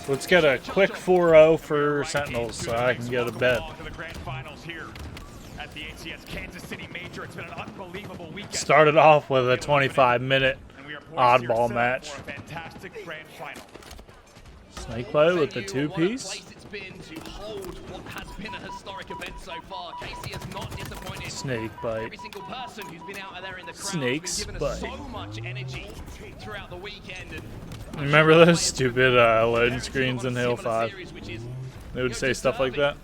Let's get a quick 4-0 for Sentinels so I can go to bed. To the grand finals here at the HCS Kansas City Major. It's been an unbelievable weekend. Started off with a 25-minute oddball match. For a fantastic grand final. Snake play with the two-piece. Snake bite. Every single person who's been out there in the crowd Snake's has been given us so much energy throughout the weekend. And remember those stupid loading screens in Halo 5? They would say stuff like that.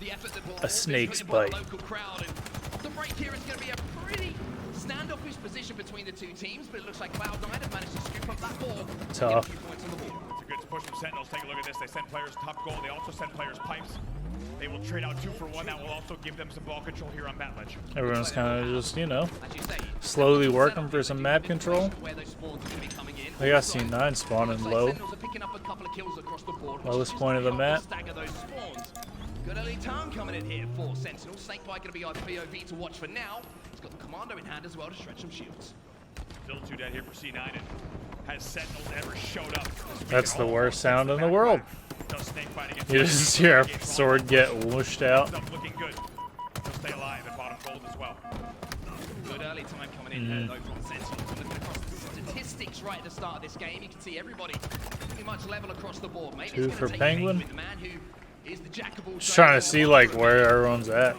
A snake's bite. The break here is going to be a pretty standoffish position between the two teams, but it looks like Cloud9 have managed to scoop up that ball. Tough. It's a good push from Sentinels. Take a look at this. They send players top goal. They also send players pipes. They will trade out 2 for 1. That will also give them some ball control here on Bat Ledge. Everyone's kind of just, you know, slowly working for some map control. They got C9 spawning low. Lowest point of the map. Good early turn coming in here for Sentinels. Snakebite going to be our POV to watch for now. He's got the commando in hand as well to stretch some shields. Still 2 dead here for C9. And has Sentinels ever showed up? That's the worst sound in the world. You just hear a sword get whooshed out. Looking good. He'll stay alive at bottom gold as well. Good early time coming in here though from Sentinels. Looking across the statistics right at the start of this game, you can see everybody pretty much level across the board. Maybe 2 for Penguin. the man who is the jack of all Just trying to see like where everyone's at.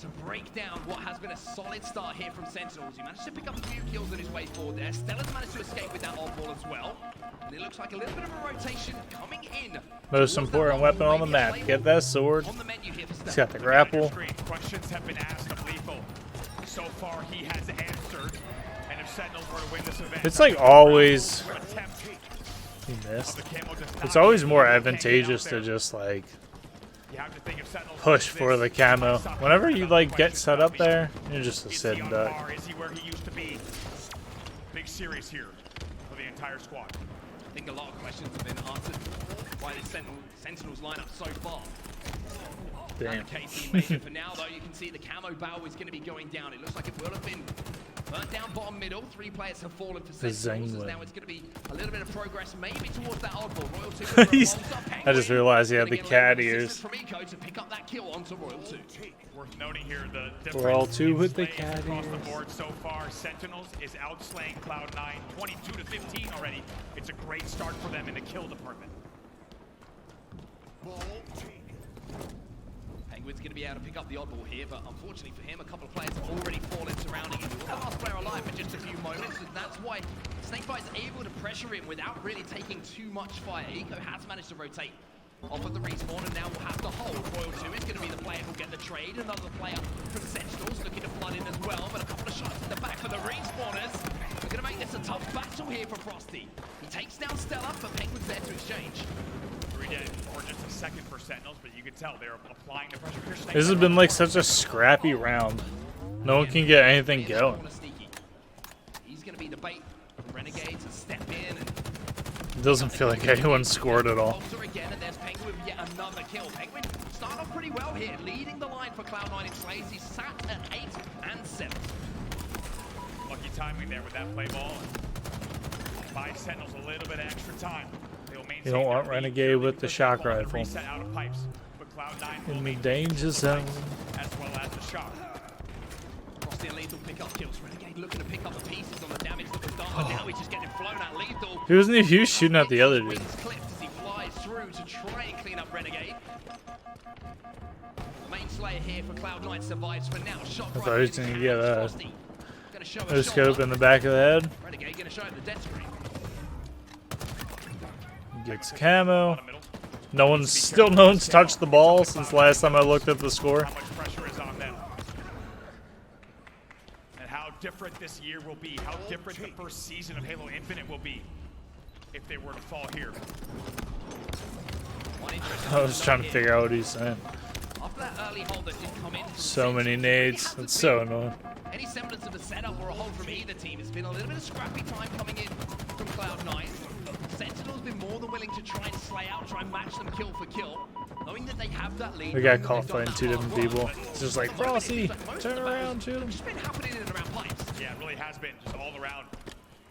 to break down what has been a solid start here from Sentinels. He managed to pick up a few kills on his way forward there. Stella's managed to escape with that oddball as well. And it looks like a little bit of a rotation coming in. Most important weapon on the map. Get that sword. He's got the grapple. Questions have been asked of Lethal. So far, he has answered. And if Sentinels were to win this event, It's like always. He missed. It's always more advantageous to just like push for the camo. Whenever you like get set up there, you're just a sit and duck. Is he where he used to be? Big series here for the entire squad. I think a lot of questions have been answered by the Sentinels lineup so far. Damn. KC Major for now, though, you can see the camo bow is going to be going down. It looks like it will have been burnt down bottom middle. 3 players have fallen for Sentinels. Now it's going to be a little bit of progress, maybe towards that oddball. Royal 2. I just realized he had the cat ears. From Eco to pick up that kill onto Royal 2. Worth noting here the Royal 2 with the cat across ears. the board so far. Sentinels is outslaying Cloud9 22-15 already. It's a great start for them in the kill department. Penguin's going to be able to pick up the oddball here, but unfortunately for him, a couple of players have already fallen surrounding him. He was the last player alive for just a few moments, and that's why Snakebite's able to pressure him without really taking too much fire. Eco has managed to rotate off of the respawn, and now will have to hold. Royal 2 is going to be the player who'll get the trade. Another player from Sentinels looking to flood in as well, but a couple of shots in the back for the respawners. They're going to make this a tough battle here for Frosty. He takes down Stella, but Penguin's there to exchange. 3 dead for just a second for Sentinels, but you can tell they're applying the pressure. This has been like such a scrappy round. No one can get anything going. He's going to be the bait for Renegade to step in. It doesn't feel like anyone scored at all. Again, and there's Penguin with yet another kill. Penguin start off pretty well here, leading the line for Cloud9 in slays. He's sat at 8 and 7. Lucky timing there with that play ball. Buy Sentinels a little bit of extra time. You don't want Renegade with the shock rifle. Out of pipes, but Cloud9 In the danger zone. as well as the shock. Frosty and Lethal pick up kills. Renegade looking to pick up the pieces on the damage that was done, but now he's just getting flown at Lethal. He wasn't even he was shooting at the other dude. Clipped as he flies through to try and clean up Renegade. Main Slayer here for Cloud9 survives for now. Shot I thought he was going to get a no no scope in the back of the head. Renegade going to show him the death screen. Gets camo. No one's touched the ball since last time I looked at the score. How much pressure is on them? And how different this year will be. How different the first season of Halo Infinite will be if they were to fall here. I was trying to figure out what he's saying. After that early hold that did come in, So many nades. That's so annoying. any semblance of a setup or a hold from either team has been a little bit of scrappy time coming in from Cloud9. Sentinel's been more than willing to try and slay out, try and match them kill for kill, knowing that they have that lead. We got caught fighting 2 different people. It's just like, Frosty, turn around, shoot him. It's been happening in and around pipes. Yeah, it really has been just all around.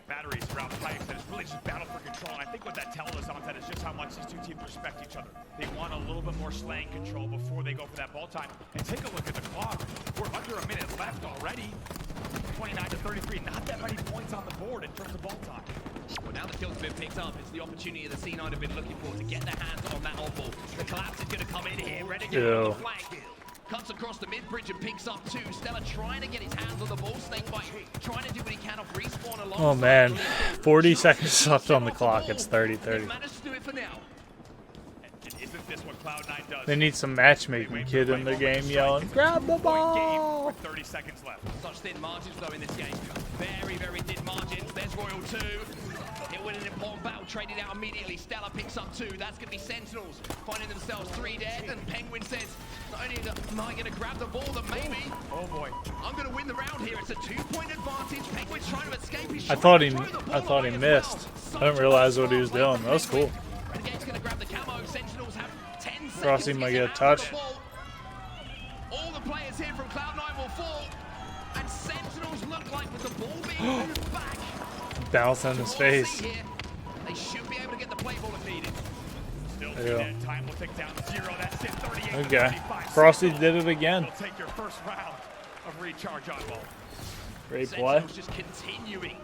batteries throughout pipes, and it's really just battle for control. And I think what that tells us on that is just how much these two teams respect each other. They want a little bit more slaying control before they go for that ball time. And take a look at the clock. We're under a minute left already. 29 to 33, not that many points on the board in terms of ball time. Well, now the kills have been picked up. It's the opportunity that the C9 have been looking for to get their hands on that oddball. The collapse is going to come in here. Renegade on the flank. Cuts across the mid-bridge and picks up two. Stella trying to get his hands on the ball. Snakebite trying to do what he can off respawn along. Oh man, 40 seconds left on the clock. It's 30-30. Managed to do it for now. Isn't this what Cloud9 does? They need some matchmaking kid in the game yelling, "Grab the ball!" With 30 seconds left. Such thin margins though in this game. Very, very thin margins. There's Royal 2. He'll win an important battle, traded out immediately. Stella picks up two. That's going to be Sentinels finding themselves 3 dead. And Penguin says, not only am I going to grab the ball, but maybe I'm going to win the round here. It's a 2-point advantage. Penguin's trying to escape. He's I thought he missed. I didn't realize what he was doing. That was cool. Renegade's going to grab the camo. Sentinels have 10 seconds. Frosty might get a touch. All the players here from Cloud9 will fall. And Sentinels look like with the ball being moved back. Bounce on his face. They should be able to get the play ball if needed. Still dead. Time will tick down to 0. That's it. 38 Okay. Frosty did it again. We'll take your first round of recharge Oddball. Great play. Sentinels just continuing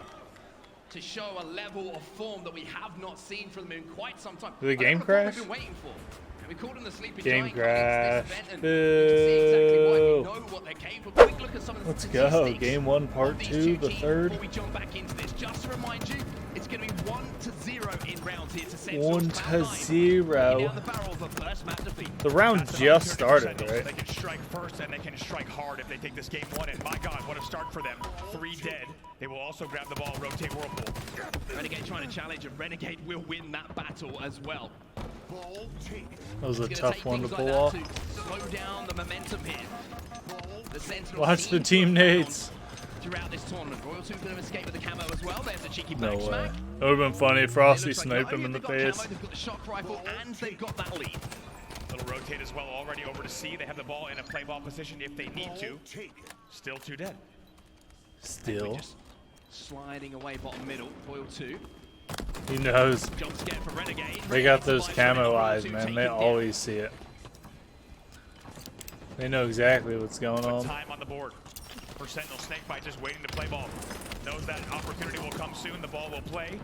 to show a level of form that we have not seen from them in quite some time. Did the game crash? We've been waiting for. And we called them the sleeping Game giant crash. coming into this event, and we can see exactly why. We know what they're capable. Quick look at some of the Let's go. statistics Game 1, of Part these 2, two the teams third. Before we jump back into this, just to remind you, it's going to be 1-0 in rounds here to Sentinels. 1-0. Down the barrel of the first map defeat. The round just started, right? They can strike first and they can strike hard if they take this game 1. And my God, what a start for them. 3 dead. They will also grab the ball, rotate Whirlpool. Renegade trying to challenge, and Renegade will win that battle as well. That was a It's tough gonna one to take pull things off. like that to slow down the momentum here. The Sentinels Watch the seem to team have found nades. throughout this tournament. Royal 2's going to escape with the camo as well. There's a cheeky No back way. smack. That would have been funny if Frosty It looks like sniped not him only in the have they got face. camo, they've got the shock rifle and they've got that lead. Little rotate as well, already over to C. They have the ball in a play ball position if they need to. Still 2 dead. Still. Just sliding away bottom middle. Royal 2. He knows. Jump scare for Renegade. They got Renegade those survives camo Royal eyes, 2 man. taken They down. always see it. They know exactly what's going on. Time on the board for Sentinel. Snakebite just waiting to play ball. Knows that opportunity will come soon. The ball will play.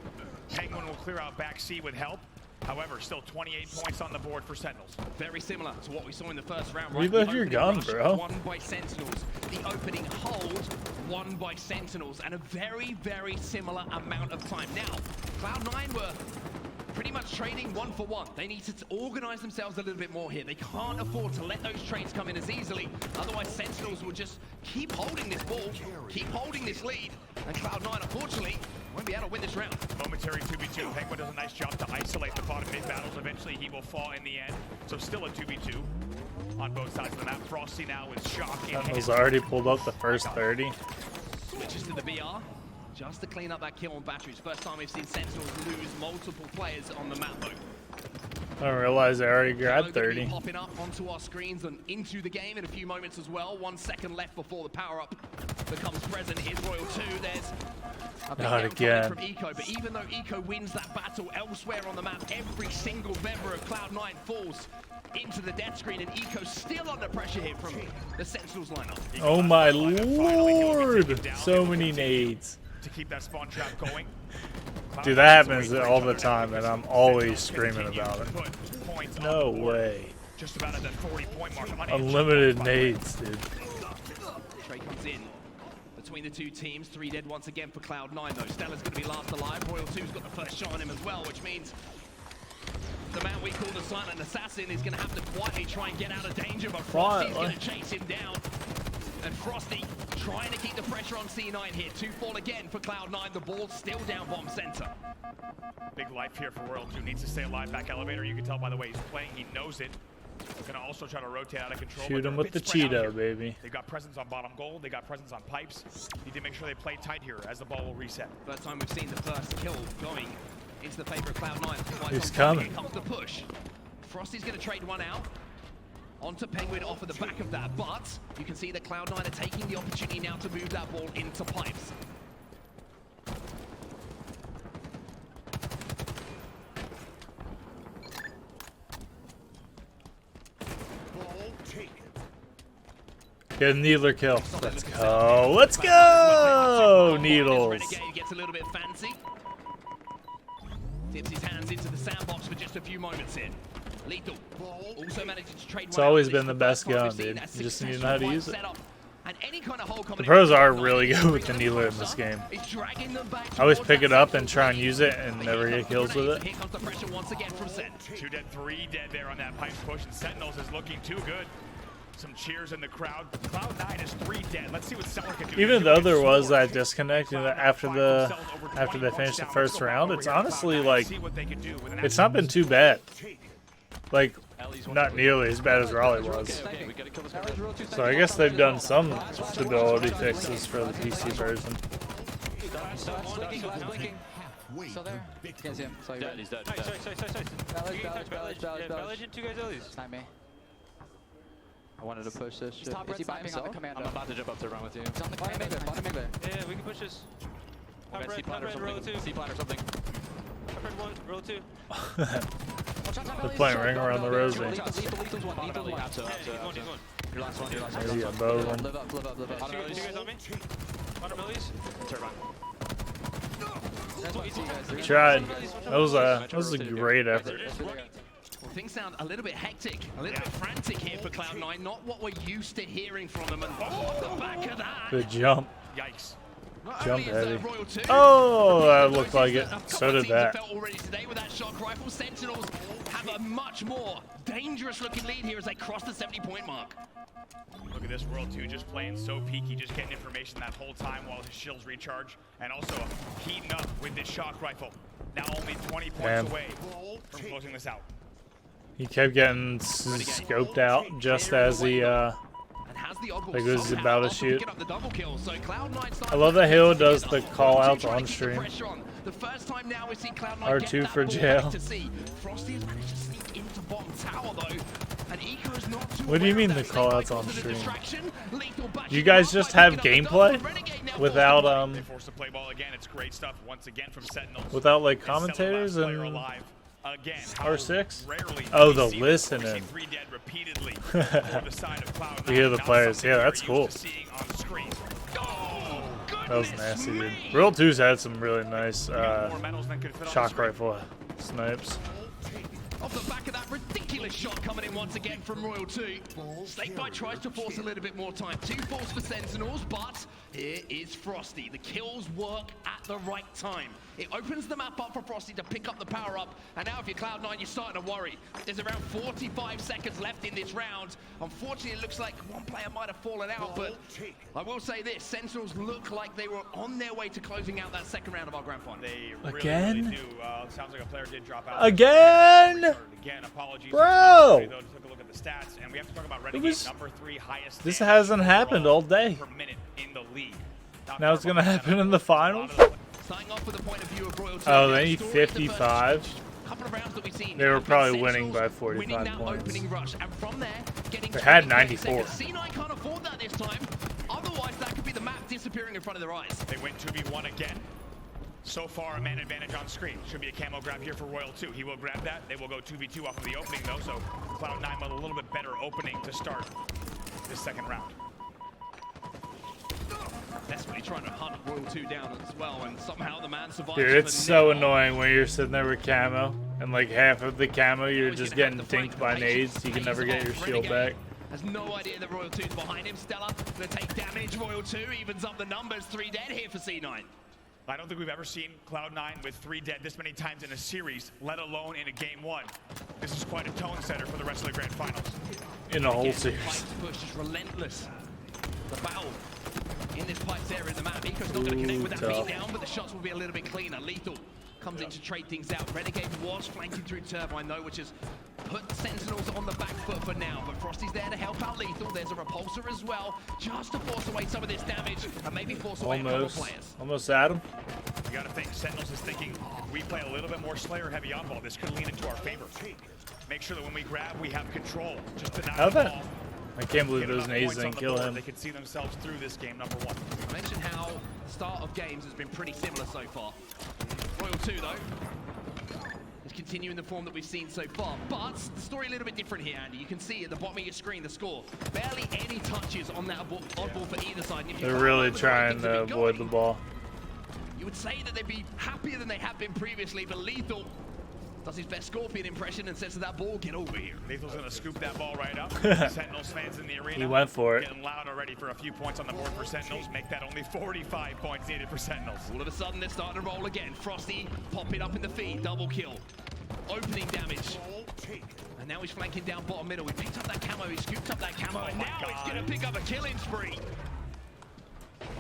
Penguin will clear out back C with help. However, still 28 points on the board for Sentinels. Very similar to what we saw in the first round. Reload The your opening gun, rush, bro. Won by Sentinels. The opening hold, won by Sentinels. And a very, very similar amount of time. Now, Cloud9 were pretty much trading 1 for 1. They need to organize themselves a little bit more here. They can't afford to let those trades come in as easily. Otherwise, Sentinels will just keep holding this ball, keep holding this lead. And Cloud9, unfortunately, won't be able to win this round. Momentary 2v2. Penguin does a nice job to isolate the bottom mid battles. Eventually, he will fall in the end. So still a 2v2 on both sides of the map. Frosty now with shock in hand. Sentinels already pulled up the first 30. Switches to the BR. Just to clean up that kill on batteries. First time we've seen Sentinels lose multiple players on the map though. I didn't realize they already grabbed Gonna be 30. popping up onto our screens and into the game in a few moments as well. 1 second left before the power-up becomes present. Here's Royal 2. There's a big Not down again. from Eco, but even though Eco wins that battle elsewhere on the map, every single member of Cloud9 falls into the death screen, and Eco's still under pressure here from the Sentinels lineup. Oh my lord! So many nades. To keep that spawn trap going. Dude, that happens all the time, and I'm always screaming about it. No way. Just about at that 40-point mark. Unlimited nades, dude. Trade comes in between the two teams. 3 dead once again for Cloud9 though. Stella's going to be last alive. Royal 2's got the first shot on him as well, which means the man we call the Silent Assassin is going to have to quietly try and get out of danger, but Frosty's going to chase him down. And Frosty trying to keep the pressure on C9 here. 2 fall again for Cloud9. The ball's still down bomb center. Big life here for World 2. Needs to stay alive back elevator. You can tell by the way he's playing. He knows it. Going to also try to rotate out of control. Shoot him with the Cheeto, baby. They got presence on bottom gold. They got presence on pipes. Need to make sure they play tight here as the ball will reset. First time we've seen the first kill going into the favor of Cloud9. He's coming. Here comes the push. Frosty's going to trade one out. Onto Penguin off of the back of that, but you can see that Cloud9 are taking the opportunity now to move that ball into pipes. Get a Needler kill. Let's go. Let's go. Needles. Renegade gets a little bit fancy. Dips his hands into the sandbox for just a few moments here. Lethal also managed to trade. It's always been the best gun, dude. You just need to know how to use it. The pros are really good with the Needler in this game. I always pick it up and try and use it and never get kills with it. Here comes the pressure once again from Sen. 2 dead, 3 dead there on that pipe push, and Sentinels is looking too good. Some cheers in the crowd. Cloud9 is 3 dead. Let's see what Seller can do. Even though there was that disconnect after they finished the first round, it's honestly like it's not been too bad. Like, not nearly as bad as Raleigh was. So I guess they've done some stability fixes for the PC version. Still there? Can't see him. Saw you. He's dead. Ballage, 2 guys earlies. It's not me. I wanted to push this shit. Top Is he red biping on the commando? I'm about to jump up to run with you. He's on the commando. Bottom mid there. Yeah, we can push this. Top red, row 2. C-plan or something. Top red 1, row 2. They're playing ring around the rosy. Lethal's one. He's going. Your last one. There you go, both of them. Live up. 2 guys on me. 100 millies. Turbine. That's what you see, guys. Tried. That was a great effort. Well, things sound a little bit hectic, a little bit frantic here for Cloud9. Not what we're used to hearing from them. And off the back of that. Good jump. Yikes. Not Jump only is heavy. Royal 2, Oh, that looked like it. a couple So of did teams have that. felt already today with that shock rifle. Sentinels have a much more dangerous looking lead here as they cross the 70-point mark. Look at this World 2 just playing so peaky, just getting information that whole time while his shields recharge, and also heating up with this shock rifle. Now only 20 points Damn. away from closing this out. He kept getting scoped out just as he like it was about to shoot. I love that Halo does the call outs on stream. The first time now we see Cloud9 R2 for jail. Frosty has managed to sneak into bottom tower though. And Eco is not too What do you aware mean of the that. call Stays outs back on for the stream? distraction. Lethal bashing You guys up just by have picking up the double. gameplay Renegade now without They forced to play ball again. It's great stuff once again from Sentinels. without like They sell the last commentators player and alive. Again, R6? rarely Oh, do the we see listening. 3 dead repeatedly for the side of Cloud9. You hear the Not players. something Yeah, we're that's used cool. to seeing on the screen. Oh, That was goodness nasty, dude. me. Real 2's had some really nice More medals than could fit on the shock screen. rifle snipes. Off the back of that ridiculous shot coming in once again from Royal 2. Snakebite tries to force a little bit more time. 2 falls for Sentinels, but here is Frosty. The kills work at the right time. It opens the map up for Frosty to pick up the power up. And now if you're Cloud9, you're starting to worry. There's around 45 seconds left in this round. Unfortunately, it looks like one player might have fallen out, but I will say this, Sentinels look like they were on their way to closing out that second round of our grand final. They Again? really do. Sounds like a player did drop out. Again? Again, apologies. Bro! Though, took a look at the stats, and we have to talk about It Renegade, was- number 3 highest. This damage hasn't happened all day. per minute in the league. Now it's gonna happen in the finals? Starting off with the point of view of Royal 2. Oh, they need The story of the first 55. couple of rounds that we've seen. They were have been probably Sentinels winning by 45 winning that points. opening rush, and from there, getting They had 20 94. seconds. C9 can't afford that this time. Otherwise, that could be the map disappearing in front of their eyes. They went 2v1 again. So far, a man advantage on screen. Should be a camo grab here for Royal 2. He will grab that. They will go 2v2 off of the opening, though, so Cloud9 with a little bit better opening to start this second round. Desperately trying to hunt Royal 2 down as well, and somehow the man survives. Dude, it's so annoying when you're sitting there with camo, and like half of the camo you're just getting dinked by nades. You can never get your shield back. Has no idea that Royal 2's behind him. Stella gonna take damage. Royal 2 evens up the numbers. 3 dead here for C9. I don't think we've ever seen Cloud9 with 3 dead this many times in a series, let alone in a game 1. This is quite a tone setter for the rest of the grand finals. In a whole Again, series. Pike's push is relentless. The battle in this Pike's area of the map. Eco's not going to connect with that tough. beat down, but the shots will be a little bit cleaner. Lethal comes in to trade things out. Renegade was flanking through Turbine though, which has put the Sentinels on the back foot for now. But Frosty's there to help out Lethal. There's a repulsor as well, just to force away some of this damage and maybe force away a couple of players. Almost at him. You gotta think, Sentinels is thinking, we play a little bit more Slayer heavy oddball. This could lean into our favor. Make sure that when we grab, we have control. Just to not How about- fall. I can't believe Get those enough nades points on didn't the kill board. him. They can see themselves through this game, number 1. I mentioned how the start of games has been pretty similar so far. Royal 2 though, continuing the form that we've seen so far. But the story a little bit different here, Andy. You can see at the bottom of your screen the score. Barely any touches on that oddball for either side. And if you They're follow really the way trying things to have been avoid the going, ball. you would say that they'd be happier than they have been previously, but Lethal does his best Scorpion impression and says to that ball, get over here. Lethal's going to scoop that ball right up. Sentinels fans in the arena. He went for it. Getting loud already for a few points on the board for Sentinels. Make that only 45 points needed for Sentinels. All of a sudden, they're starting to roll again. Frosty popping up in the feed, double kill. Opening damage. And now he's flanking down bottom middle. He picked up that camo, he scooped up that camo, and now he's going to pick up a killing spree.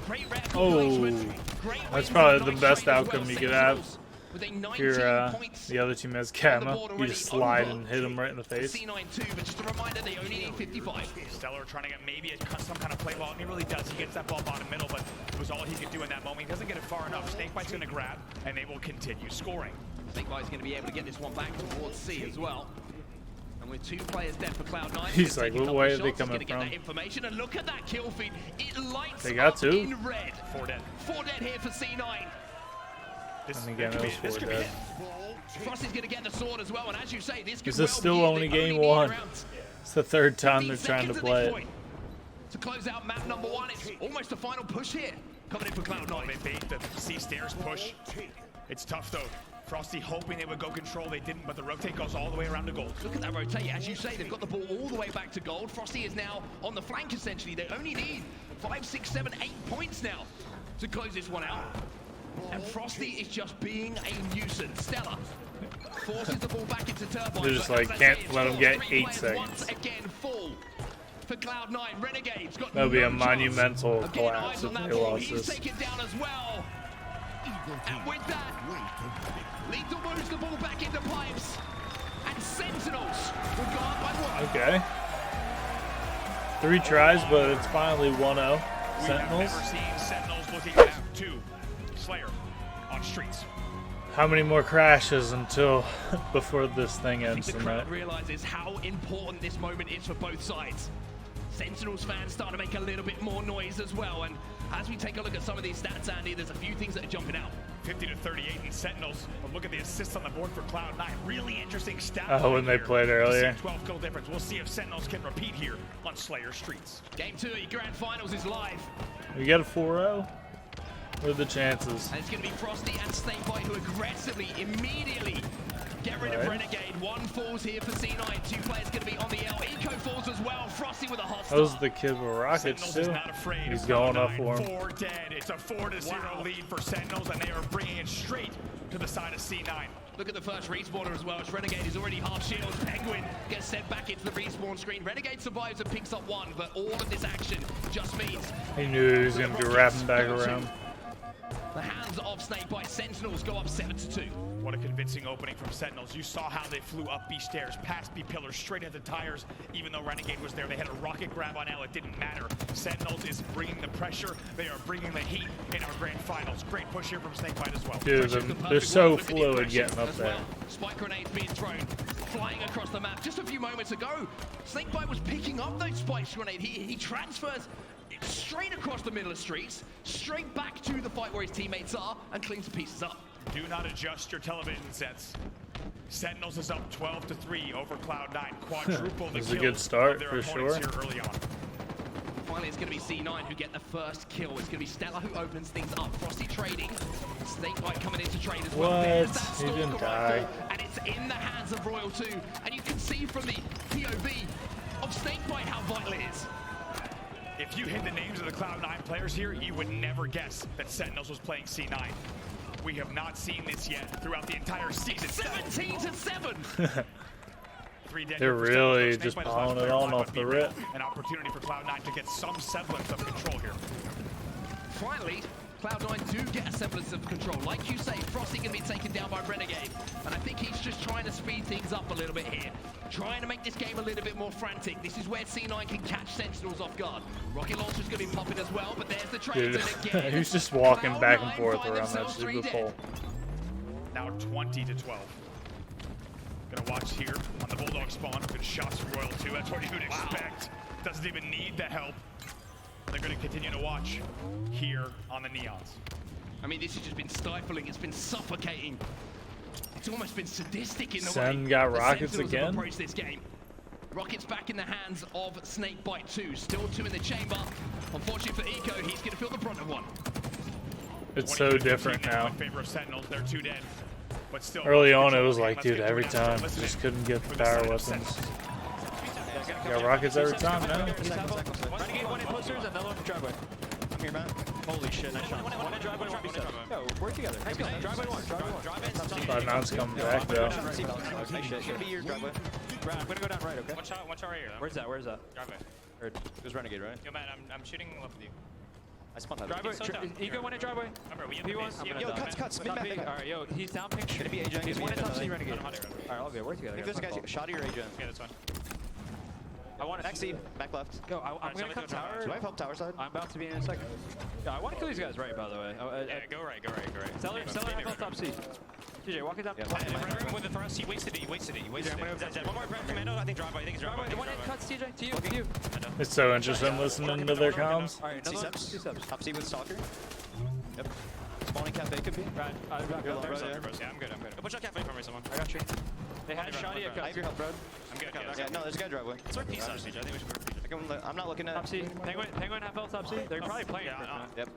Great rare acknowledgement. Great That's win probably for the Night best Train as outcome well. you could have. Sentinels with a 19 If you're points the other team has on the camo, board you already just slide over. and hit him right in the face. C9 too, but just a reminder, they only need 55. Stellar trying to get maybe some kind of play ball, and he really does. He gets that ball bottom middle, but it was all he could do in that moment. He doesn't get it far enough. Snakebite's going to grab, and they will continue scoring. Snakebite's going to be able to get this one back towards C as well. And with 2 players dead for Cloud9, He's like, what way are they coming Get that from? information, and look at that kill feed. It lights They got up 2? in red. 4 dead. 4 dead here for C9. This, And again, could it be- was this 4 could be dead. it. Frosty's going to get the sword as well, and as you say, this could Is this well still be it. only They game need 1? around It's the 3rd time 15 they're trying to seconds at play this it. point. To close out map number 1, it's almost a final push here. Coming in for Cloud9. They bait the C stairs push. It's tough though. Frosty hoping they would go control, they didn't, but the rotate goes all the way around to gold. Look at that rotate. As you say, they've got the ball all the way back to gold. Frosty is now on the flank, essentially. They only need 5, 6, 7, 8 points now to close this one out. And Frosty is just being a nuisance. Stella forces the ball back into Turbine. They're just but as like, I can't say, it's let 'em forced. get 3 8 players seconds. Once again, full for Cloud9. Renegade's got That would be no a chance. monumental Again, collapse eyes if on that they ball. lost He's this. taken down as well. And with that, Lethal moves the ball back into pipes. And Sentinels will go up by 1. Okay. 3 tries, but it's finally 1-0. We have Sentinels. never seen Sentinels looking at 2. Slayer on streets. How many more crashes until before this thing I think ends the tonight? crowd realizes how important this moment is for both sides. Sentinels fans start to make a little bit more noise as well. And as we take a look at some of these stats, Andy, there's a few things that are jumping out. 50 to 38 in Sentinels. But look at the assists on the board for Cloud9. Really interesting stat. Oh, when they here. played earlier. 12 kill difference. We'll see if Sentinels can repeat here on Slayer Streets. Game 2 at Grand Finals is live. We got a 4-0. What are the chances? And it's going to be Frosty and Snakebite who aggressively, immediately get rid of Right. Renegade. 1 falls here for C9. 2 players going to be on the L. Eco falls as well. Frosty with a hot That was start. the kid with rockets Sentinels is too. not afraid. He's of going Cloud9. up for him. 4 dead. It's a 4-0 lead for Sentinels, and they are bringing it straight to the side of C9. Look at the first respawner as well. As Renegade is already half shields. Penguin gets sent back into the respawn screen. Renegade survives and picks up 1, but all of this action just means He knew he was going to be wrapping back around. the hands of Snakebite. Sentinels go up 7-2. What a convincing opening from Sentinels. You saw how they flew up B stairs, past B pillars, straight at the tires. Even though Renegade was there, they had a rocket grab on L. It didn't matter. Sentinels is bringing the pressure. They are bringing the heat in our grand finals. Great push here from Snakebite as well. Dude, Pressure's the they're perfect so word. Look at the fluid aggression getting up as there. well. Spike grenades being thrown, flying across the map. Just a few moments ago, Snakebite was picking up those spike grenades. He transfers straight across the middle of streets, straight back to the fight where his teammates are, and cleans the pieces up. Do not adjust your television sets. Sentinels is up 12-3 over Cloud9. Quadruple the This is a kills good start of their for opponents sure. here early on. Finally, it's going to be C9 who get the first kill. It's going to be Stella who opens things up. Frosty trading. Snakebite coming into trade as well. What? There's that He Stalker didn't rifle, die. and it's in the hands of Royal 2. And you can see from the POV of Snakebite how vital it is. If you hit the names of the Cloud9 players here, you would never guess that Sentinels was playing C9. We have not seen this yet throughout the entire season. 17-7. 3 dead They're here for really Sentinels. just Snakebite is piling last it player on alive, off but the be rip. real. An opportunity for Cloud9 to get some semblance of control here. Finally, Cloud9 do get a semblance of control. Like you say, Frosty can be taken down by Renegade. And I think he's just trying to speed things up a little bit here. Trying to make this game a little bit more frantic. This is where C9 can catch Sentinels off guard. Rocket launcher's going to be popping as well, but there's the trades. Dude, And again, he was just walking back and Cloud9 forth find around that themselves 3 stupid dead. pole. Now 20-12. Gonna watch here on the Bulldog spawn. Good shots from Royal 2. That's what you would expect. Doesn't even need the help. They're gonna continue to watch here on the Neons. I mean, this has just been stifling. It's been suffocating. It's almost been sadistic in the Sen way got the rockets Sentinels have again? approached this game. Rockets back in the hands of Snakebite 2. Still 2 in the chamber. Unfortunately for Eco, he's going to feel the brunt of one. It's so different now. In favor of Sentinels, they're 2 dead. But still, Early on, it was like, dude, every time, just couldn't get the power weapons. Got rockets every time now. Renegade, one in posters, another one from driveway. I'm here, Matt. Holy shit, nice shot. One in driveway, one in driveway. Yo, work together. Nice go. Driveway one, driveway one. But now it's coming back though. Nice shit. It's gonna be yours, driveway. Brad, I'm gonna go down right, okay? One shot right here. Where's that? Where's that? Driveway. Heard. It was Renegade, right? Yo, man, I'm shooting left with you. I spun that. Driveway, so down. Eco one in driveway. Remember, we He wants. Yo, cuts. Big back. Alright, yo, he's down picture. Gonna be agent. He's one in top C renegade. I'm Alright, all good. Work together. If there's a guy, shot your agent. Yeah, that's fine. I want to Back C, back left. Yo, I'm gonna somebody come go tower. Do I have help tower side? I'm about to be in a second. Yeah, I want to kill these guys right, by the way. Yeah, go right. Seller, have top C. TJ, walk it down. Room with the thrust, he wasted it. One more Brad Commando, I think driveway. I think it's driveway. The one in cuts, TJ. To you. It's so interesting listening to their comms. Alright, C another steps. 2 steps. Top C with Stalker. Yep. Spawning cafe could be. Right, I've got You're you. low, bro, yeah. Yeah, I'm good. Go push out cafe for me, someone. I got you. They had Shoddy at I have cuts. your help, bro. I'm good. Yeah, no, there's a guy driveway. Let's work peace siege. I think we should work peace. I'm not looking at. Top C. Penguin half health top C. They're probably playing Yeah, for it. Yep.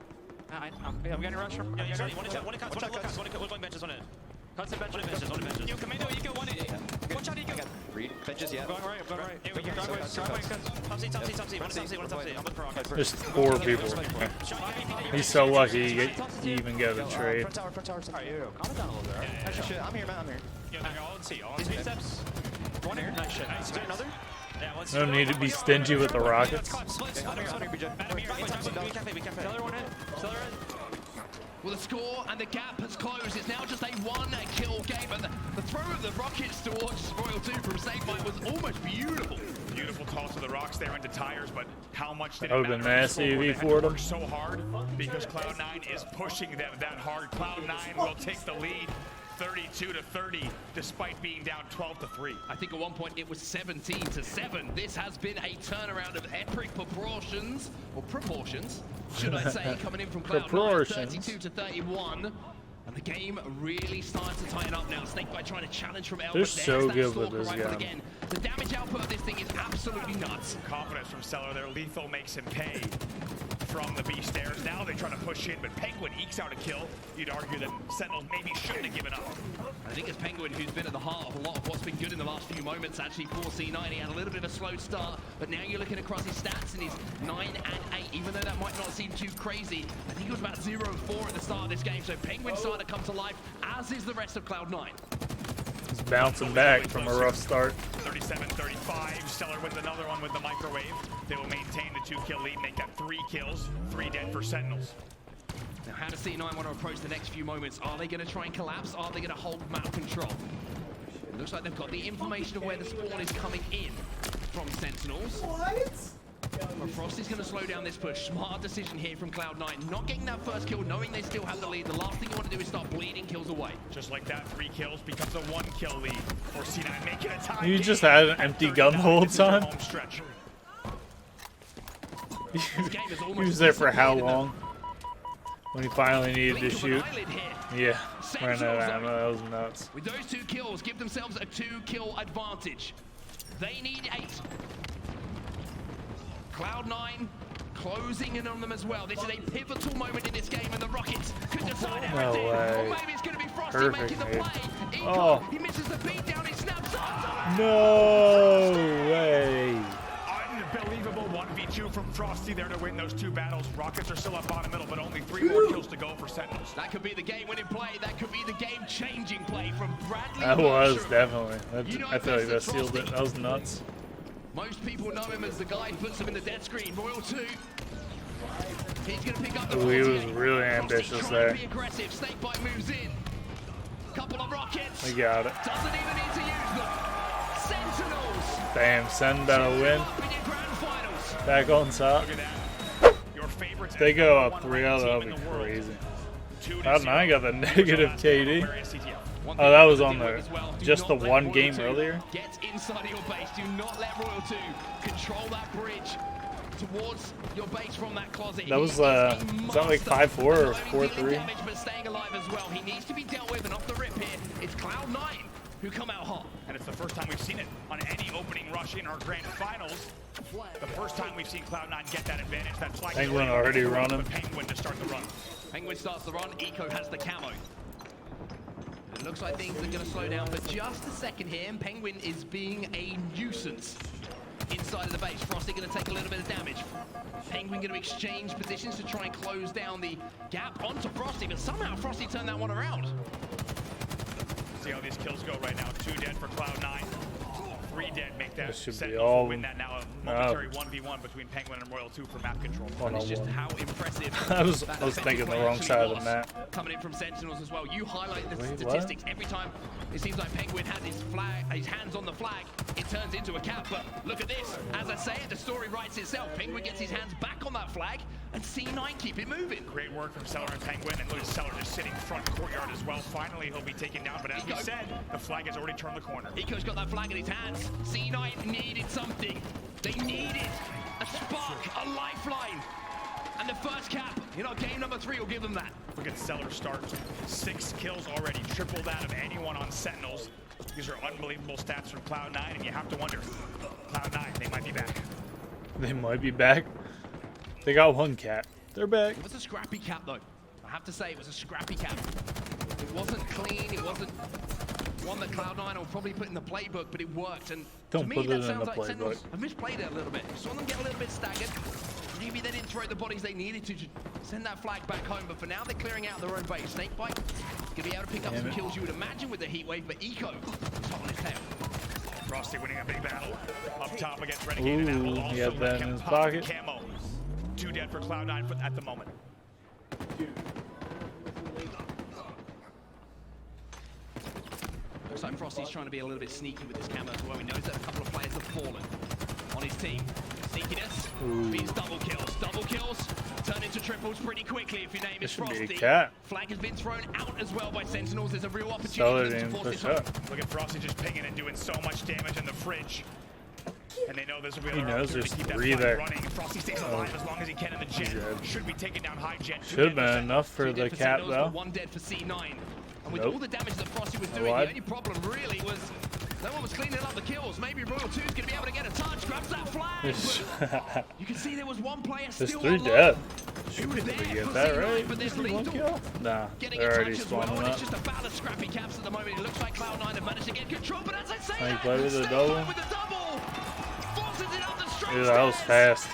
I'm getting rushed from. Yeah, one in cuts, one benches, one in. Cuts and benches. Yo, Commando, you go one in. One shot, you go. Read. Benches, yeah. I'm going right. Here we go. Driveway cuts. Top C. One in top C. I'm looking for rockets. There's 4 people. He's so lucky he even got a trade. Front tower. Alright, yo, calm it down a little bit, alright? Actually, shit. I'm here, Matt. I'm here. Yo, they're all in C. These 3 steps. One here. Nice shit. Is there another? Yeah, let's No need to be stingy with the rockets. I'm here, BJ. We can Seller one in. Seller in. Well, the score and the gap has closed. It's now just a 1-kill game, and the throw of the rockets towards Royal 2 from Snakebite was almost beautiful. Beautiful toss of the rocks there into tires, but how much did That it would've matter? been nasty if he They had to forward work him. so hard because Cloud9 is pushing them that hard. Cloud9 will take the lead 32-30 despite being down 12-3. I think at one point it was 17-7. This has been a turnaround of epic proportions, or proportions, should I say, coming in from Cloud9, Proportions. 32-31. And the game really starts to tighten up now. Snakebite trying to challenge from Elba. They're so good with this rifle gun. again. The damage output of this thing is absolutely nuts. Confidence from Seller there. Lethal makes him pay from the B stairs. Now they try to push in, but Penguin ekes out a kill. You'd argue that Sentinels maybe shouldn't have given up. I think it's Penguin who's been at the heart of a lot of what's been good in the last few moments. Actually, for C9, he had a little bit of a slow start, but now you're looking across his stats and he's 9 and 8, even though that might not seem too crazy. I think it was about 0-4 at the start of this game, so Penguin's starting to come to life, as is the rest of Cloud9. He's bouncing back from a rough start. 37-35. Stellar wins another one with the microwave. They will maintain the 2-kill lead, make that 3 kills, 3 dead for Sentinels. Now, how does C9 want to approach the next few moments? Are they going to try and collapse? Are they going to hold map control? It looks like they've got the information of where the spawn is coming in from Sentinels. But Frosty's going to slow down this push. Smart decision here from Cloud9. Not getting that first kill, knowing they still have the lead. The last thing you want to do is start bleeding kills away. Just like that, 3 kills becomes a 1-kill lead for C9, making a tie. You just had an empty gun the whole time? Home stretch. This game is He almost was there for how disappeared in the long? When he finally needed to blink of an shoot. eyelid here. Yeah, ran out of ammo. That was nuts. With those 2 kills, give themselves a 2-kill advantage. They need 8. Cloud9 closing in on them as well. This is a pivotal moment in this game, and the Rockets could decide everything. way. Or maybe it's going to be Frosty Perfect, making the dude. play. Eco, Oh. he misses the beat down, he snaps up. No way. Unbelievable 1v2 from Frosty there to win those 2 battles. Rockets are still up bottom middle, but only 3 more kills to go for Sentinels. That could be the game-winning play. That could be the game-changing play from Bradley. That was Bertram. definitely. You know I feel like that best that sealed it. Frosty- That was nuts. Most people know him as the guy who puts them in the dead screen. Royal 2. He's going to pick up the Ooh, he was 48. really Frosty ambitious trying there. to be aggressive. Snakebite moves in. Couple of rockets. I got it. Doesn't even need to use them. Sentinels. Damn, Sen better win. Up in your grand finals. Back on top. Look at that. Your favorites. They go up #1 3-0, ranked that'll team be in the world. crazy. 2-0. Cloud9 got the negative KD. One Oh, thing that you was have on to deal the with as well, do just the not let one Royal game 2 earlier. Get inside of your base. Do not let Royal 2 control that bridge towards your base from that closet. That was, He is a is that like master 5-4 or of not only dealing 4-3? damage, but staying alive as well. He needs to be dealt with, and off the rip here, it's Cloud9, who come out hot. And it's the first time we've seen it on any opening rush in our grand finals. The first time we've seen Cloud9 get that advantage. That flag Penguin already running. Penguin to start the run. Penguin starts the run, Eco has the camo. It looks like things are gonna slow down for just a second here, and Penguin is being a nuisance inside of the base. Frosty gonna take a little bit of damage. Penguin gonna exchange positions to try and close down the gap onto Frosty, but somehow Frosty turned that one around. See how these kills go right now. 2 dead for Cloud9. 3 dead make that. This should be Sentinels all- will win that now. A momentary 1v1 between Penguin and Royal 2 for map control. And it's just how impressive. I was that thinking the defensive wrong play side of the actually map. was. Coming in from Sentinels as well. You highlight the Wait, what? statistics every time. It seems like Penguin has his hands on the flag. It turns into a cap, but look at this. As I say it, the story writes itself. Penguin gets his hands back on that flag, and C9 keep it moving. Great work from Seller and Penguin, and look at Seller just sitting front courtyard as well. Finally, he'll be taken down, but as we said, the flag has already turned the corner. Eco's got that flag in his hands. C9 needed something. They needed a spark, a lifeline. And the first cap, game number 3 will give them that. Look at Seller start. 6 kills already, triple that of anyone on Sentinels. These are unbelievable stats from Cloud9, and you have to wonder, Cloud9, they might be back. They might be back. They got 1 cap. They're back. It was a scrappy cap, though. I have to say, it was a scrappy cap. It wasn't clean. It wasn't one that Cloud9 will probably put in the playbook, but it worked. And Don't to me, put it that in sounds the like playbook. Sentinels have misplayed it a little bit. Saw them get a little bit staggered. Maybe they didn't throw the bodies they needed to send that flag back home, but for now, they're clearing out their own base. Snakebite gonna be able to pick up some kills, you would imagine, with the heat wave, but Eco is hot on his tail. Frosty winning a big battle. Up top against Renegade, and that will Ooh, also he had that in his pop the pocket. camo. 2 dead for Cloud9 at the moment. Looks like Frosty's trying to be a little bit sneaky with his camo as well. He knows that a couple of players have fallen on his team. Sneakiness beats double kills, turn into triples pretty quickly if your name is This should be a Frosty. cat. Flag has been thrown out as well by Sentinels. There's a real Seller opportunity to didn't force push this home. up. Look at Frosty just pinging and doing so much damage in the fridge. And they know this will be He another knows opportunity there's to keep that 3 flag there. running. Frosty stays alive as long as he can in the He's gym. dead. Should be taking down high gen. Should have been enough for 2 the dead for cap, Sentinels, though. but 1 dead for C9. And with Nope. all the damage that Frosty was doing, Alive. the only problem really was no one was cleaning up the kills. Maybe Royal 2's going to be able to get a touch, grabs that flag. But you can see there was 1 player There's still 3 on dead. Who was there Did we for get that C9, right? but there's Just 1 Lethal kill? Nah, getting they're a already touch as well, spawning and up. it's just a battle of scrappy caps at the moment. It looks like Cloud9 have managed to get control, but as I say Can he that, play with the Snakebite double? with the double, forces it up the straight Dude, that was stairs. fast.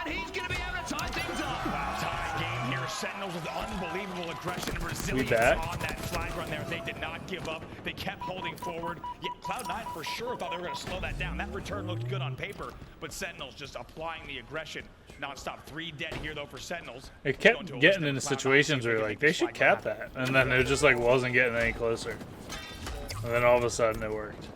And he's going to be able to tie things up. Tie game here. Sentinels with unbelievable aggression and resilience back? on that flag run there. They did not give up. They kept holding forward. Yeah, Cloud9 for sure thought they were going to slow that down. That return looked good on paper, but Sentinels just applying the aggression nonstop. 3 dead here though for Sentinels. It Going kept to a getting list into of Cloud9, situations see if where can like make they this should flag cap go back. that, and then it just like wasn't getting any closer. And then all of a sudden it worked.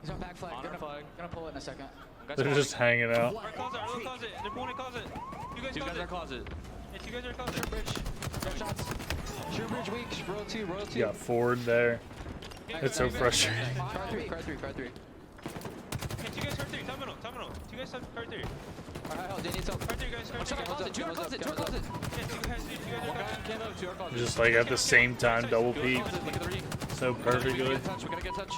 He's on back flag. Gonna pull it in a second. They're just hanging out. Our closet, our little closet. They're pulling closet. You guys 2 guys closet. are closet. Yeah, 2 guys are closet. Bridge. Red shots. Shoot bridge weak. Royal 2. Royal 2. You got Ford there. It's so frustrating. Card 3. Card 3. Card 3. Okay, 2 guys card 3. Terminal. 2 guys card 3. Alright, hell, Danny, help. Card 3 guys, card 3 guys. Closet. 2 are closet. 2 are closet. Yeah, 2 guys, 2 guys are One guy closet. on camo, 2 are closet. Just like at the same time, double peek Closet, look at the re. so We perfectly. gotta get touch. We gotta get touch.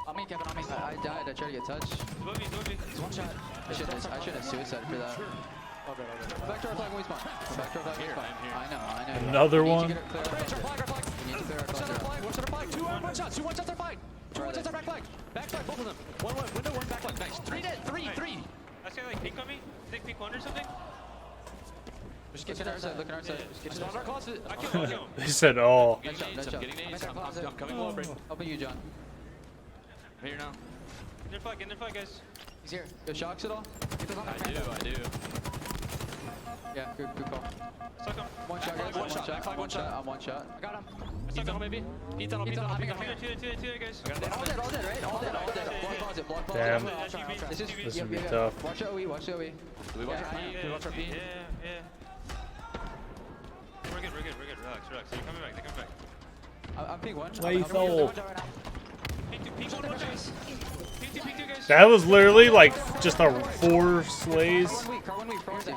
On me, Kevin, on me. I died. I tried to get touch. Dwobi. He's 1 shot. I should have suicide for that. Go back to our flag when we spawn. Go back to our flag when we spawn. I know. Another We need to one. get it clear our flag. We need to clear our flag. One shot our flag. 2 1 shots. 2 1 shots our flag. 2 1 shots our back flag. Back flag, both of them. 1 window, 1 back flag. Nice. 3 dead. 3. I say like peek on me. Think peek 1 or something. Just get to our side. Look at our side. Just get to Spawn our our side. closet. I kill him. They said all. Getting Nice nades. job. I'm getting nades. Nice job. I'm coming low, Braden. Helping you, John. I'm here now. In their flag, guys. He's here. Go shocks at all? I do. Yeah, good call. Suck him. 1 shot, guys. One shot, back flag, I'm 1 shot. I'm 1 shot. I got him. E-tunnel maybe? E-tunnel, E-tunnel, E-tunnel, I'm E-tunnel. Two guys. I got it. All dead, right? All dead. Block closet, block closet. Damn. I'll try. This is This would be tough. Watch the OE, watch the OE. Do we watch our P? Do we watch our P? Yeah. We're good. Relax. They're coming back. I'm ping 1. Lethal. Peek 2 guys. That was literally like just a 4 slays, Car 1 weak, car 1 weak.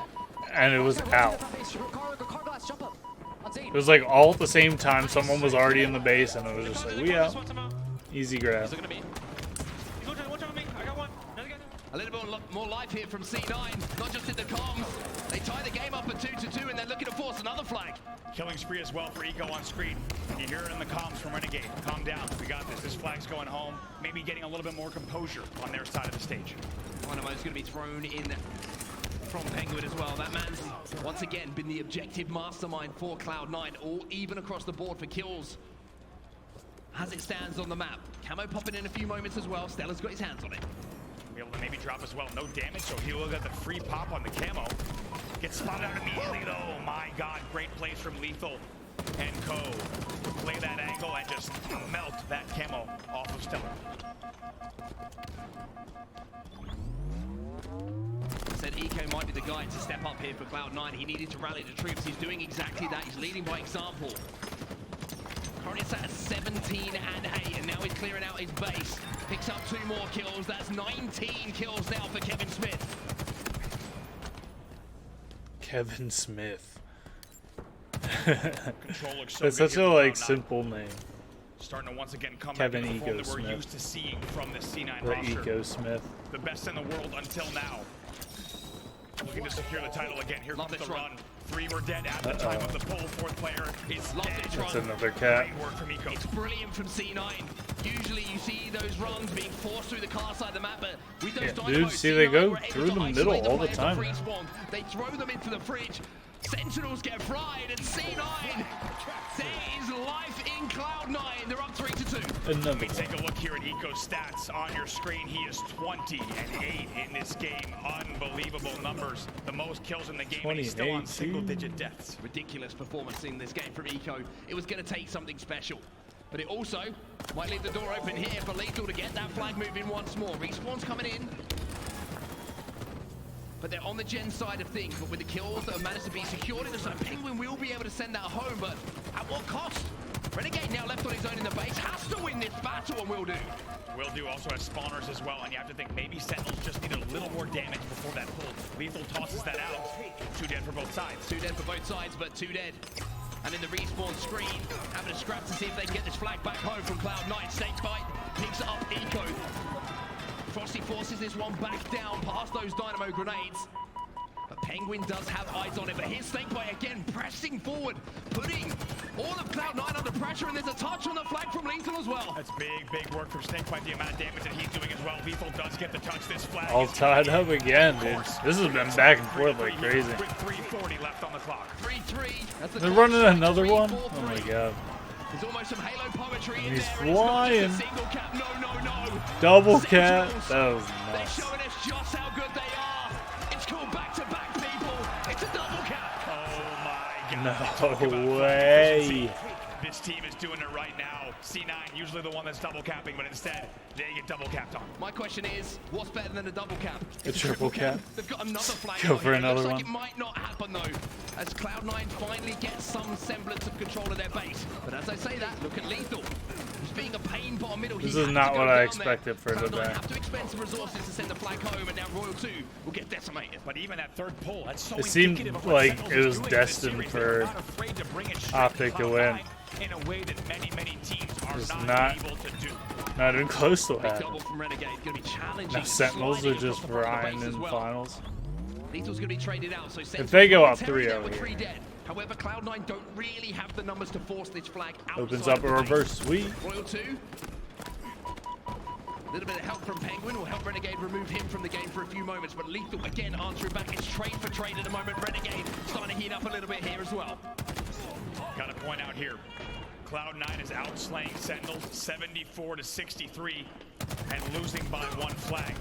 and it was out. Car glass, jump up. On Zane. It was like all at the same time. Someone was already in the base, and it was just like, we out. Easy grab. He's looking at me. He's watching me. I got one. Another guy. A little bit more life here from C9, not just in the comms. They tie the game up at 2-2, and they're looking to force another flag. Killing spree as well for Eco on screen. You hear it in the comms from Renegade. Calm down. We got this. This flag's going home. Maybe getting a little bit more composure on their side of the stage. Dynamo's going to be thrown in from Penguin as well. That man's once again been the objective mastermind for Cloud9, all even across the board for kills. As it stands on the map. Camo popping in a few moments as well. Stella's got his hands on it. Be able to maybe drop as well. No damage, so he'll get the free pop on the camo. Gets spotted out immediately though. Oh my god, great plays from Lethal and Co. to play that angle and just melt that camo off of Stella. Said Eco might be the guy to step up here for Cloud9. He needed to rally the troops. He's doing exactly that. He's leading by example. Currently sat at 17 and 8, and now he's clearing out his base. Picks up 2 more kills. That's 19 kills now for Kevin Smith. Kevin Smith. Control looks so That's good such here a for like Cloud9. simple name. Starting to once again come Kevin back to the form that Eco we're Smith. used to seeing from the C9 The roster. Eco Smith. The best in the world until now. Looking to secure the title again. Here Love comes the this run. 3 were dead at the time of the pull. 4th player is Love dead. this That's run. another cat. Great work from Eco. It's brilliant from C9. Usually you see those runs being forced through the car side of the map, but with those Yeah, dynamos, dude, see, they C9 go were able through to the isolate middle all the player for time free now. spawn. They throw them into the fridge. Sentinels get fried, and C9, there is life in Cloud9. They're up 3-2. Another We take one. a look here at Eco's stats on your screen. He is 20 and 8 in this game. Unbelievable numbers. The most kills in the game, and he's still on 28, single-digit deaths. Ridiculous performance in this game from Eco. It was going to take something special. But it also might leave the door open here for Lethal to get that flag moving once more. Respawn's coming in. But they're on the gen side of things. But with the kills that have managed to be secured in the side, Penguin will be able to send that home. But at what cost? Renegade now left on his own in the base. Has to win this battle, and will do. Will do also has spawners as well, and you have to think maybe Sentinels just need a little more damage before that pull. Lethal tosses that out. 2 dead for both sides. 2 dead for both sides, but 2 dead. And in the respawn screen, having a scrap to see if they can get this flag back home from Cloud9. Snakebite picks up Eco. Frosty forces this one back down past those dynamo grenades. But Penguin does have eyes on it, but here's Snakebite again pressing forward, putting all of Cloud9 under pressure, and there's a touch on the flag from Lethal as well. That's big work from Snakebite, the amount of damage that he's doing as well. Lethal does get the touch. This flag All is tied up again, dude. This has been back and forth like crazy. with 3:40 left on the clock. 3-3. That's the They're clock running strike, another 3, one? 4, Oh my 3. god. There's almost some Halo poetry in He's there. It's not flying. just a single cap. No. Double cap. Sentinels, That was they're nuts. showing us just how good they are. It's called back-to-back, people. It's a double cap. Oh my god. No Talk about flag way. efficiency. This team is doing it right now. C9, usually the one that's double capping, but instead, they get double capped on. My question is, what's better than a double cap? A triple cap. They've got another flag. Go out for here. another It looks one. like it might not happen though, as Cloud9 finally gets some semblance of control of their base. But as I say that, look at Lethal. He's being a pain bottom middle. This He is had not to go what I down expected there. for today. Cloud9 have to expend some resources to send the flag home, and now Royal 2 will get decimated. But even that third pull, that's so It seemed indicative of what like Sentinels it is was doing in this destined series. for They're not afraid to bring it straight Optic to Cloud9 win. in a way that many teams are Just not, not- able to do. Not even close to Big that. double from Renegade, going to be challenging. Now Sentinels sliding are just across the front of the frying base as in well. finals. Lethal's going to be traded out, so If they go up Sentinels 3-0 with here. 3 dead. However, Cloud9 don't really have the numbers to force this flag outside Opens up of a the base. reverse sweep. Royal 2. A little bit of help from Penguin will help Renegade remove him from the game for a few moments, but Lethal again answering back. It's trade for trade at the moment. Renegade starting to heat up a little bit here as well. Got to point out here, Cloud9 is outslaying Sentinels 74-63 and losing by 1 flag.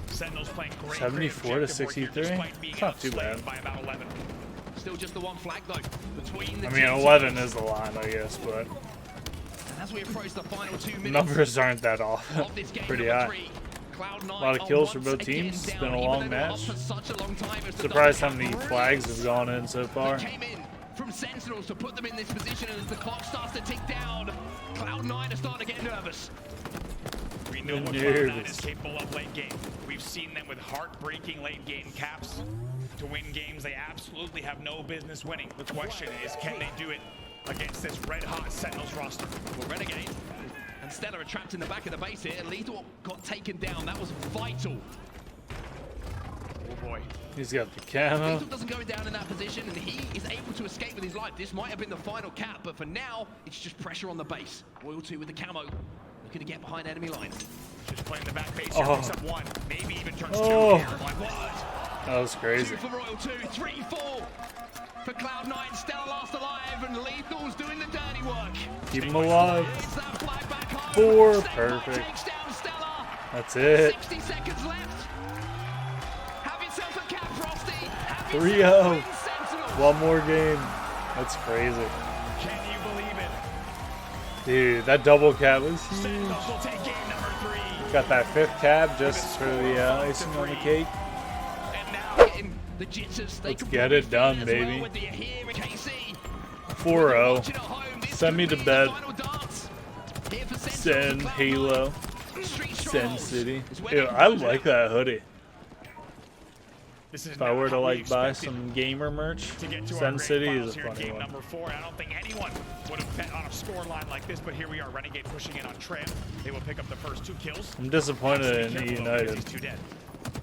Sentinels playing great. 74 to objective work here, 63? despite being It's not too outslayed bad. by about 11. Still just the 1 flag though between the I mean, two 11 teams. is the line, I guess, but And as we approach the final 2 minutes numbers aren't that off. of this game, Pretty number high. 3, Cloud9 A lot of are kills for once both again teams. It's down, been a even long though they're up match. for such a long time. It's the Surprised how double many cap flags have gone in so far. that came in from Sentinels to put them in this position, and as the clock starts to tick down, Cloud9 are starting to get nervous. We know what Cloud9 is capable of late game. We've seen them with heartbreaking late game caps to win games they absolutely have no business winning. The question is, can they do it against this red-hot Sentinels roster? Well, Renegade and Stella are trapped in the back of the base here. Lethal got taken down. That was vital. Oh boy. He's got the camo. Lethal doesn't go down in that position, and he is able to escape with his life. This might have been the final cap, but for now, it's just pressure on the base. Royal 2 with the camo, looking to get behind enemy lines. Just playing the back base here, picks up 1, maybe even turns 2 Oh. here. My God. That was crazy. 2 for Royal 2, 3, 4 for Cloud9. Stella last alive, and Lethal's doing the dirty work. Keep him alive. It's that flag back home. 4, Snakebite perfect. takes down Stella. That's it. 60 seconds left. Have yourself a cap, Frosty. Have 3-0. yourself a win, Sentinels. One more game. That's crazy. Can you believe it? Dude, that double cap was huge. Sentinels will take game number 3. Got that 5th cap just for the icing on the cake. And now Getting the jitters. They Let's could get probably it done, feel as well baby. with the here in KC. 4-0. Watching at home, this Send me could to be bed. the final dance. Here for Sentinels Send and Cloud9. Halo. Street Send Strongholds City. is where Ew, they can I close it like out. that hoodie. this is If I were to not how we like buy expected some gamer merch, to get to our Send grand City finals is a here in funny game one. number 4. I don't think anyone would have bet on a score line like this, but here we are. Renegade pushing in on Tram. They will pick up the first 2 kills. I'm disappointed in United. He's 2 dead.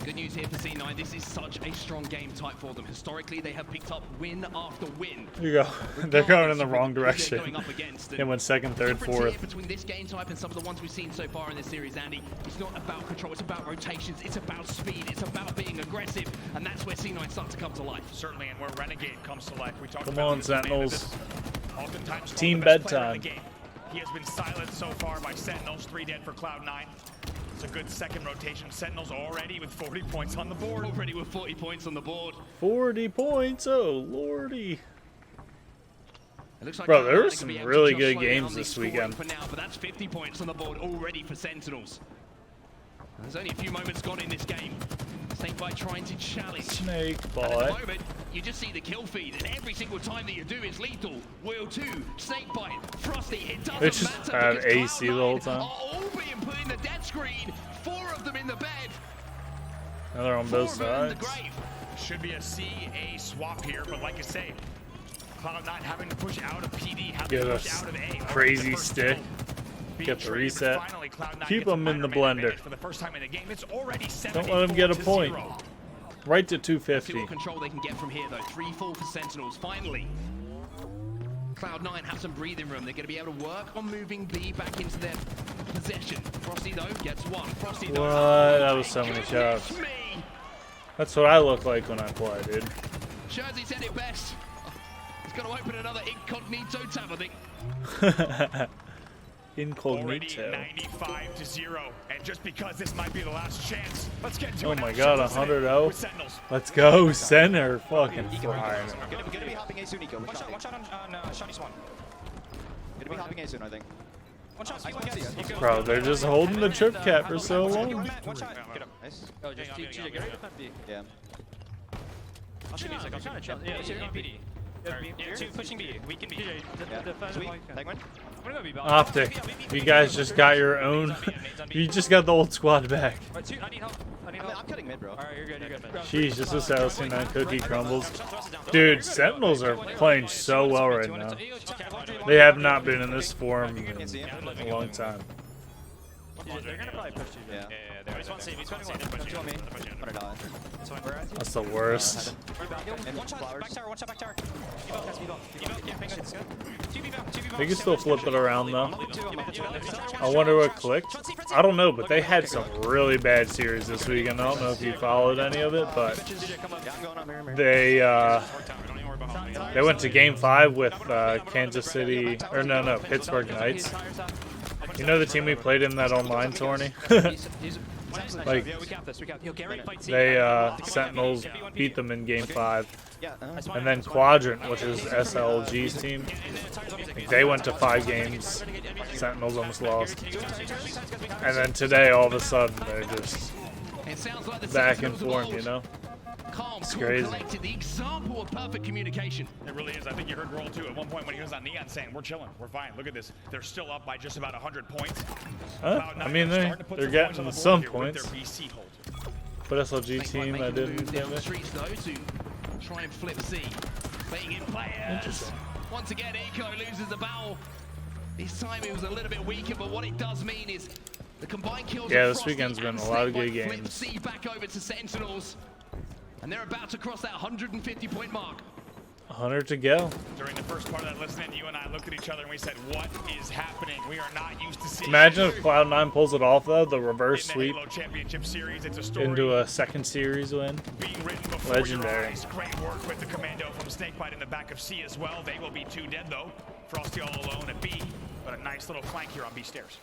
Good news here for C9. This is such a strong game type for them. Historically, they have picked up win after win. Here you go. They're going in the wrong Regardless of who they're direction. going up against. They went 2nd, 3rd, Difference here 4th. between this game type and some of the ones we've seen so far in this series, Andy. It's not about control, it's about rotations, it's about speed, it's about being aggressive, and that's where C9 start to come to life. Certainly, and where Renegade comes to life. We talked Come about on, this man, Sentinels. this is oftentimes Team the best player in bedtime. the game. He has been silenced so far by Sentinels. 3 dead for Cloud9. It's a good second rotation. Sentinels already with 40 points on the board. Already with 40 points on the board. 40 points, oh lordy. It looks like Bro, there Cloud9 were can some be able to really just good slow games down the this scoring weekend. For now, but that's 50 points on the board already for Sentinels. There's only a few moments gone in this game. Snakebite trying to challenge. Snake And at the bite. moment, you just see the kill feed, and every single time that you do is lethal. Royal 2, Snakebite, Frosty, it doesn't They just matter. have because AC the whole Cloud9 time. are all being put in the dead screen. 4 of them in the bed. And they're on 4 both of them in the sides. grave. Should be a CA swap here, but like I say, Cloud9 having to push out of PD, having Get to a push out of A. crazy The first stick. kill being Get the traded, but reset. finally Cloud9 Keep gets a them in the minor man blender. advantage for the first time in the game. It's already Don't let them get a 74-0. point. Right to See 250. what control they can get from here, though. 3-4 for Sentinels, finally. Cloud9 have some breathing room. They're going to be able to work on moving B back into their possession. Frosty, though, gets 1. Frosty, though. What? That was so many shots. Me. That's what I look like when I play, dude. Jersey said it best. He's going to open another incognito tab, I think. Already Incognito. 95-0, and just because this might be the last chance, let's get to Oh it. my Now, god, Sentinels 100-0. with Sentinels. Let's go, center. Fucking flying. Gonna be hopping A soon, Nico. One shot on Shiny Swan. Gonna be hopping A soon, I think. One shot, I can see it. you go. Bro, they're just holding the trip cap for so long. One shot, get up. Nice. Oh, just Yeah, TJ, yeah, get ready to plant B. Yeah. I'll shoot music, I'll shoot music. Yeah, yeah, PD. Yeah, 2 pushing B, we can B. Yeah. Sweet. Tag one. I'm gonna go B ball. Optic. You guys just got your own. You just got the old squad back. Alright, 2, I need help. I need help. I'm cutting mid, bro. Alright, you're good, you're good. Jeez, just as I was seeing that cookie crumbles. Dude, Sentinels are playing so well right now. They have not been in this form in a long time. They're gonna probably push you. Yeah. Yeah, he's one save, he's one save. Two on me. $100. That's the worst. One shot, back tower, one shot, back tower. Yeah, bang good. 2 B back, 2 B back. They can still flip it around though. I wonder what clicked. I don't know, but they had some really bad series this weekend. I don't know if you followed any of it, but they went to Game 5 with Kansas City, or no, Pittsburgh Knights. You know the team we played in that online tourney? Like, Yeah, we cap this, we cap. they, Sentinels beat them in Game 5. Yeah. And then Quadrant, which is SLG's team, they went to 5 games. Sentinels almost lost. And then today, all of a sudden, they're just It sounds like the back in Sentinels of form, old. you know? Calm, It's cool, crazy. collected, the example of perfect communication. It really is. I think you heard Roll too at one point when he was on Neon saying, "We're chilling, we're fine. Look at this. They're still up by just about 100 points." I mean, they're getting some points. But SLG team, I didn't down the get it. streets though to try and flip C. Playing in players. Interesting. Once again, Eco loses the battle. This time it was a little bit weaker, but what it does mean is the combined kills. Yeah, of this Frosty weekend's been and a lot of Snake good Bite flip games. C back over to Sentinels, and they're about to cross that 150-point mark. 100 to go. During the first part of that listening, you and I looked at each other and we said, "What is happening? We are not used to seeing." Imagine if Cloud9 pulls it off though, the reverse in the sweep Halo Championship Series. It's a story into a second series win. being written before Legendary. your eyes. Great work with the commando from Snakebite in the back of C as well. They will be 2 dead though. Frosty all alone at B, but a nice little flank here on B stairs.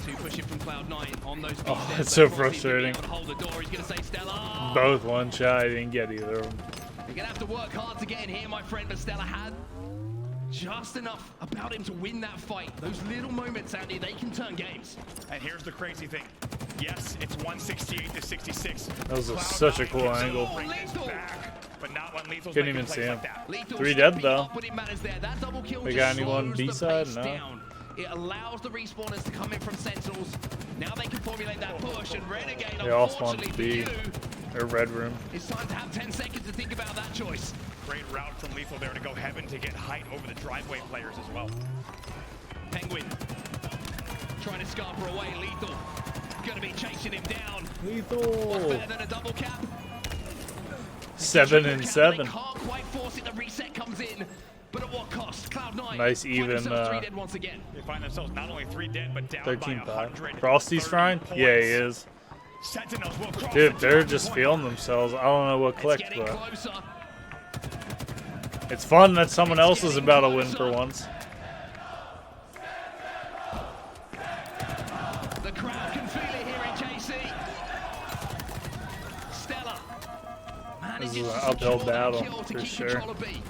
2 pushing from Cloud9 on those B Oh, stairs, it's so but Frosty's gonna be frustrating. able to hold the door. He's gonna say Stella. Both one shot, I didn't get either of them. You're gonna have to work hard to get in here, my friend, but Stella had just enough about him to win that fight. Those little moments, Andy, they can turn games. And here's the crazy thing. Yes, it's 168 to 66. That was such a cool angle. Oh, Lethal! But not when Lethal's Couldn't making even see plays him. like that. Lethal 3 dead, stepping though. up when it matters there. That double kill They just got anyone slows the B-side? pace No. down. It allows the respawners to come in from Sentinels. Now they can formulate that push, and Renegade, They all spawned unfortunately to for B. you, Or Red Room. it's time to have 10 seconds to think about that choice. Great route from Lethal there to go heaven to get height over the driveway players as well. Penguin trying to scarper away. Lethal gonna be chasing him down. What's Lethal. better than a double cap? 7 and 7. They can't quite force it. The reset comes in, but at what cost? Cloud9. Nice find even, themselves 3 dead once again. They find themselves not only 3 dead, but down 13-5. by 100. Frosty's frying? Yeah, he is. Sentinels will cross Dude, the they're 200 just point feeling mark. themselves. I don't know what It's clicked, getting but closer. it's fun that someone else is about to win for once. The crowd can feel it here in KC. Stella manages This is to an uphill secure that battle, kill to for keep sure. control of B.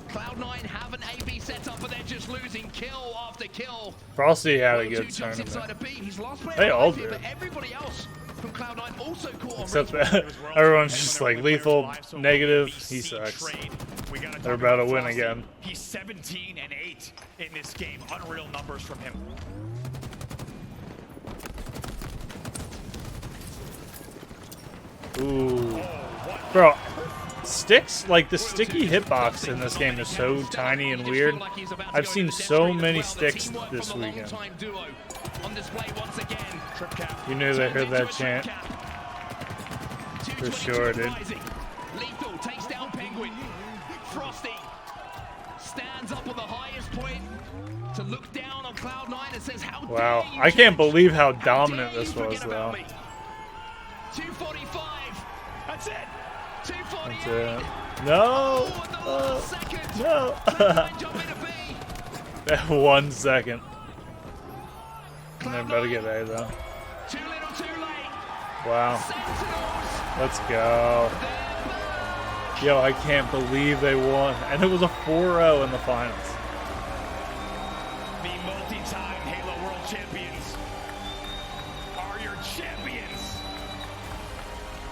Cloud9 have an AB set up, but they're just losing kill after kill. Frosty had a Well, good 2 jumps tournament. inside of B. He's lost player They all alive here, did. but everybody else from Cloud9 also caught on Except respawn. that everyone's just like Lethal, negative, he sucks. They're about to win again. He's 17 and 8 in this game. Unreal numbers from him. Ooh. Bro, sticks, like the sticky hitbox in this game is so tiny and weird. I've seen so many sticks this weekend. You knew they heard that chant. For sure, dude. Lethal takes down Penguin. Frosty stands up on the highest point to look down on Cloud9 and says, "How Wow, dare you I can't change? believe how How dominant dare this you was, forget about though. me?" 245. That's it. 248. That's it. No! Oh, at the last second. No! Cloud9 jump into B. That 1 second. And they're about to get A, though. Too little, too late. Wow. Sentinels. Let's go. Yo, I can't believe they won. And it was a 4-0 in the finals. The multi-time Halo World Champions are your champions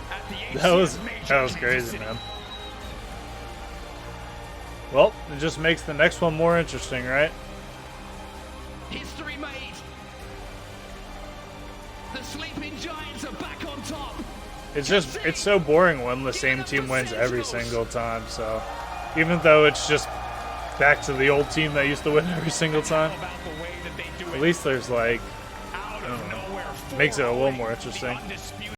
at the HCS Major That was Kansas crazy, City. man. Well, it just makes the next one more interesting, right? History made. The sleeping giants are back on top. It's so boring when the same team wins every single time. So even though it's just back to the old team that used to win every single time, About the way that they do at it least there's like, out I don't of know, nowhere. makes it a little 4-0, more the interesting. undisputed